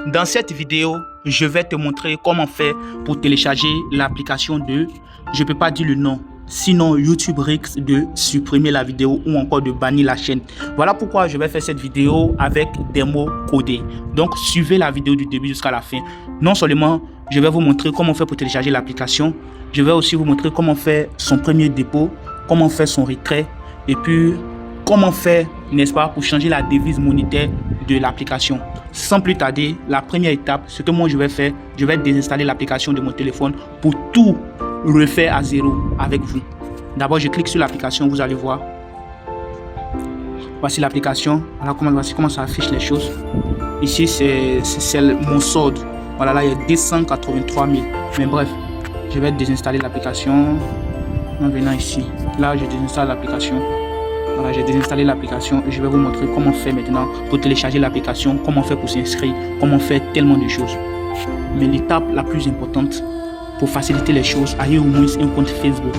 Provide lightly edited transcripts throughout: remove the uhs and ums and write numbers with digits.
Dans cette vidéo, je vais te montrer comment faire pour télécharger l'application de, je ne peux pas dire le nom, sinon YouTube risque de supprimer la vidéo ou encore de bannir la chaîne. Voilà pourquoi je vais faire cette vidéo avec des mots codés. Donc suivez la vidéo du début jusqu'à la fin. Non seulement je vais vous montrer comment faire pour télécharger l'application, je vais aussi vous montrer comment faire son premier dépôt, comment faire son retrait et puis comment faire, n'est-ce pas, pour changer la devise monétaire de l'application. Sans plus tarder, la première étape, ce que moi je vais faire, je vais désinstaller l'application de mon téléphone pour tout refaire à zéro avec vous. D'abord, je clique sur l'application, vous allez voir. Voici l'application. Voilà comment ça affiche les choses. Ici, c'est mon solde. Voilà, là, il y a 283 000. Mais bref, je vais désinstaller l'application en venant ici. Là, je désinstalle l'application. Voilà, j'ai désinstallé l'application et je vais vous montrer comment faire maintenant pour télécharger l'application, comment faire pour s'inscrire, comment faire tellement de choses. Mais l'étape la plus importante pour faciliter les choses, ayez au moins un compte Facebook.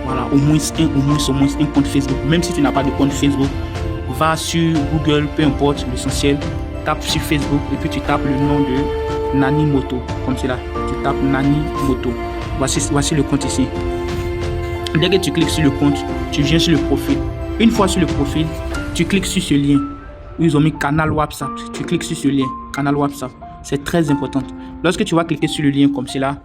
Voilà, au moins un compte Facebook. Même si tu n'as pas de compte Facebook, va sur Google, peu importe, l'essentiel, tape sur Facebook et puis tu tapes le nom de Nani Moto, comme cela. Tu tapes Nani Moto. Voici le compte ici. Dès que tu cliques sur le compte, tu viens sur le profil. Une fois sur le profil, tu cliques sur ce lien où ils ont mis canal WhatsApp. Tu cliques sur ce lien, canal WhatsApp. C'est très important. Lorsque tu vas cliquer sur le lien comme cela,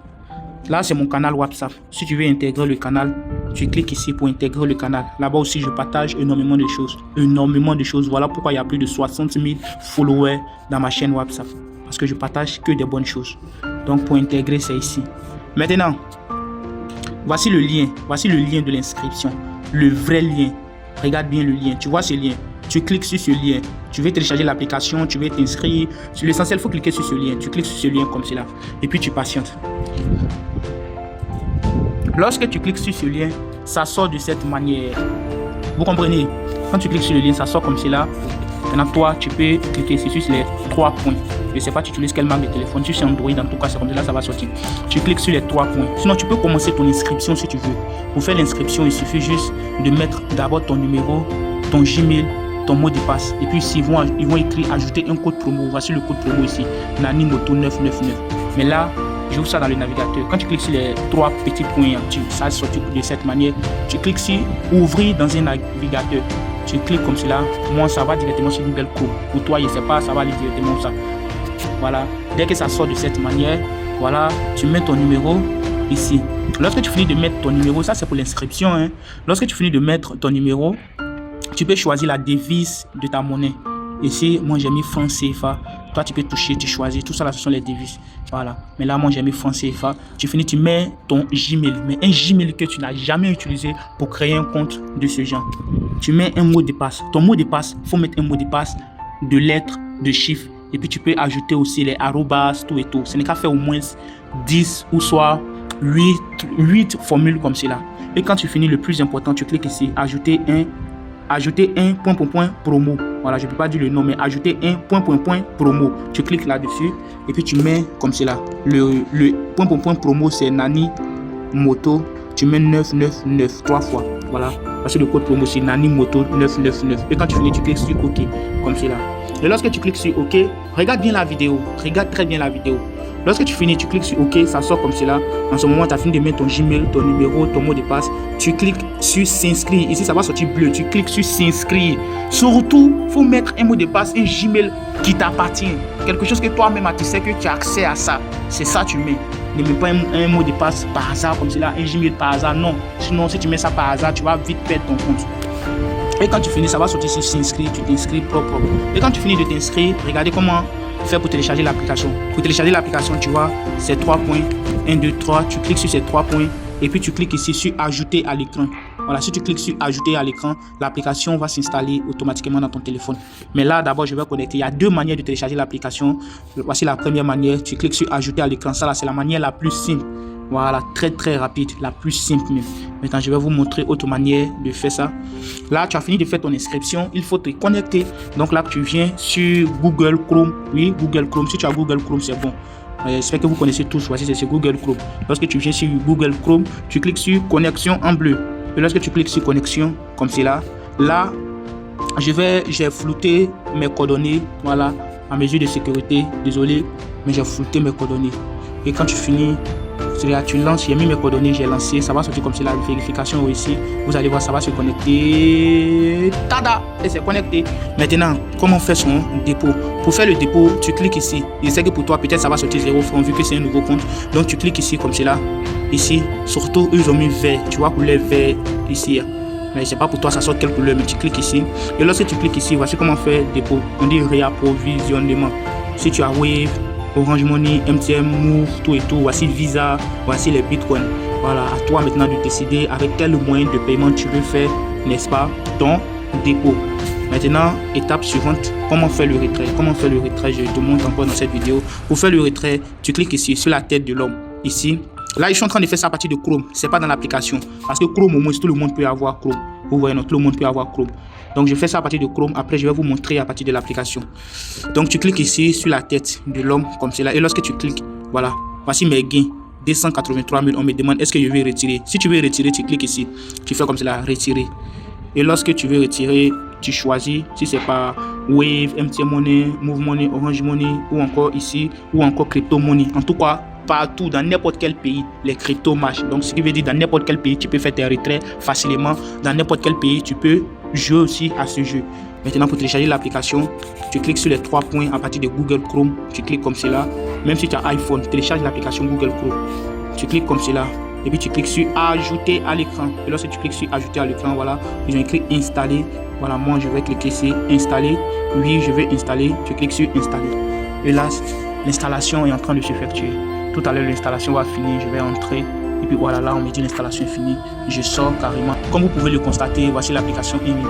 là c'est mon canal WhatsApp. Si tu veux intégrer le canal, tu cliques ici pour intégrer le canal. Là-bas aussi, je partage énormément de choses. Voilà pourquoi il y a plus de 60 000 followers dans ma chaîne WhatsApp. Parce que je partage que des bonnes choses. Donc pour intégrer, c'est ici. Maintenant, voici le lien de l'inscription. Le vrai lien. Regarde bien le lien, tu vois ce lien, tu cliques sur ce lien, tu veux télécharger l'application, tu veux t'inscrire, sur l'essentiel, il faut cliquer sur ce lien, tu cliques sur ce lien comme cela, et puis tu patientes. Lorsque tu cliques sur ce lien, ça sort de cette manière, vous comprenez, quand tu cliques sur le lien, ça sort comme cela. Maintenant toi, tu peux cliquer ici sur les 3 points, je ne sais pas tu utilises quelle marque de téléphone, si c'est Android, en tout cas c'est comme cela, ça va sortir. Tu cliques sur les 3 points, sinon tu peux commencer ton inscription si tu veux. Pour faire l'inscription, il suffit juste de mettre d'abord ton numéro, ton Gmail, ton mot de passe. Et puis ici, ils vont écrire ajouter un code promo. Voici le code promo ici, Nani Moto 999. Mais là, j'ouvre ça dans le navigateur. Quand tu cliques sur les 3 petits points, ça sort de cette manière. Tu cliques sur ouvrir dans un navigateur. Tu cliques comme cela. Moi, ça va directement sur Google Chrome. Pour toi, je ne sais pas, ça va aller directement ça. Voilà. Dès que ça sort de cette manière, voilà, tu mets ton numéro ici. Lorsque tu finis de mettre ton numéro, ça c'est pour l'inscription, hein. Lorsque tu finis de mettre ton numéro, tu peux choisir la devise de ta monnaie. Ici, moi j'ai mis franc CFA. Toi tu peux toucher, tu choisis. Tout ça là, ce sont les devises. Voilà. Mais là, moi j'ai mis franc CFA. Tu finis, tu mets ton Gmail. Mais un Gmail que tu n'as jamais utilisé pour créer un compte de ce genre. Tu mets un mot de passe. Ton mot de passe, il faut mettre un mot de passe de lettres, de chiffres. Et puis tu peux ajouter aussi les arrobas, tout et tout. Ce n'est qu'à faire au moins 10 ou soit 8 formules comme cela. Et quand tu finis, le plus important, tu cliques ici, ajouter un point promo. Voilà, je ne peux pas dire le nom, mais ajouter un point promo. Tu cliques là-dessus et puis tu mets comme cela. Le point promo, c'est Nani Moto. Tu mets 999 3 fois. Voilà, parce que le code promo, c'est Nani Moto 999. Et quand tu finis, tu cliques sur OK, comme cela. Et lorsque tu cliques sur OK, regarde bien la vidéo. Regarde très bien la vidéo. Lorsque tu finis, tu cliques sur OK, ça sort comme cela. En ce moment, tu as fini de mettre ton Gmail, ton numéro, ton mot de passe. Tu cliques sur s'inscrire. Ici, ça va sortir bleu. Tu cliques sur s'inscrire. Surtout, il faut mettre un mot de passe, un Gmail qui t'appartient. Quelque chose que toi-même, tu sais que tu as accès à ça. C'est ça que tu mets. Ne mets pas un mot de passe par hasard comme cela, un Gmail par hasard. Non. Sinon, si tu mets ça par hasard, tu vas vite perdre ton compte. Et quand tu finis, ça va sortir sur s'inscrire. Tu t'inscris propre. Et quand tu finis de t'inscrire, regardez comment faire pour télécharger l'application. Pour télécharger l'application, tu vois, ces 3 points, 1, 2, 3, tu cliques sur ces 3 points et puis tu cliques ici sur ajouter à l'écran. Voilà, si tu cliques sur ajouter à l'écran, l'application va s'installer automatiquement dans ton téléphone. Mais là, d'abord, je vais connecter. Il y a 2 manières de télécharger l'application. Voici la première manière, tu cliques sur ajouter à l'écran. Ça là, c'est la manière la plus simple. Voilà, très rapide, la plus simple même. Maintenant, je vais vous montrer autre manière de faire ça. Là, tu as fini de faire ton inscription, il faut te connecter. Donc là, tu viens sur Google Chrome. Oui, Google Chrome. Si tu as Google Chrome, c'est bon. J'espère que vous connaissez tous. Voici, c'est Google Chrome. Lorsque tu viens sur Google Chrome, tu cliques sur connexion en bleu. Et lorsque tu cliques sur connexion, comme cela, là, j'ai flouté mes coordonnées. Voilà. à mesure de sécurité. Désolé, mais j'ai flouté mes coordonnées. Et quand tu finis, tu lances, j'ai mis mes coordonnées, j'ai lancé, ça va sortir comme cela, la vérification ici. Vous allez voir, ça va se connecter. Tada! Et c'est connecté. Maintenant, comment faire son dépôt? Pour faire le dépôt, tu cliques ici. Je sais que pour toi, peut-être ça va sortir 0 francs vu que c'est un nouveau compte. Donc tu cliques ici comme cela. Ici, surtout, ils ont mis vert. Tu vois, couleur vert ici. Mais c'est pas pour toi, ça sort quelle couleur, mais tu cliques ici. Et lorsque tu cliques ici, voici comment faire dépôt. On dit réapprovisionnement. Si tu as Wave, Orange Money, MTN, Move, tout et tout, voici Visa, voici les Bitcoins. Voilà, à toi maintenant de décider avec quel moyen de paiement tu veux faire, n'est-ce pas, ton dépôt. Maintenant, étape suivante, comment faire le retrait? Comment faire le retrait? Je te montre encore dans cette vidéo. Pour faire le retrait, tu cliques ici sur la tête de l'homme. Ici, là, je suis en train de faire ça à partir de Chrome. C'est pas dans l'application. Parce que Chrome, au moins, tout le monde peut avoir Chrome. Vous voyez, non, tout le monde peut avoir Chrome. Donc, je fais ça à partir de Chrome. Après, je vais vous montrer à partir de l'application. Donc, tu cliques ici sur la tête de l'homme, comme cela. Et lorsque tu cliques, voilà, voici mes gains. 283 000. On me demande, est-ce que je vais retirer? Si tu veux retirer, tu cliques ici. Tu fais comme cela, retirer. Et lorsque tu veux retirer, tu choisis. Si c'est pas Wave, MTN Money, Move Money, Orange Money, ou encore ici, ou encore Crypto Money. En tout cas, partout, dans n'importe quel pays, les cryptos marchent. Donc, ce qui veut dire, dans n'importe quel pays, tu peux faire tes retraits facilement. Dans n'importe quel pays, tu peux jouer aussi à ce jeu. Maintenant, pour télécharger l'application, tu cliques sur les 3 points à partir de Google Chrome. Tu cliques comme cela. Même si tu as iPhone, télécharge l'application Google Chrome. Tu cliques comme cela. Et puis, tu cliques sur Ajouter à l'écran. Et lorsque tu cliques sur Ajouter à l'écran, voilà, ils ont écrit Installer. Voilà, moi, je vais cliquer sur Installer. Oui, je vais installer. Tu cliques sur Installer. Et là, l'installation est en train de se effectuer. Tout à l'heure, l'installation va finir. Je vais entrer. Et puis voilà, là, on me dit l'installation est finie. Je sors carrément. Comme vous pouvez le constater, voici l'application IMI.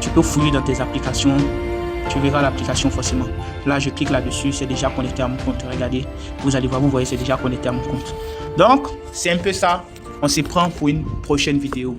Tu peux fouiller dans tes applications. Tu verras l'application forcément. Là, je clique là-dessus. C'est déjà connecté à mon compte. Regardez. Vous allez voir, vous voyez, c'est déjà connecté à mon compte. Donc, c'est un peu ça. On se prend pour une prochaine vidéo.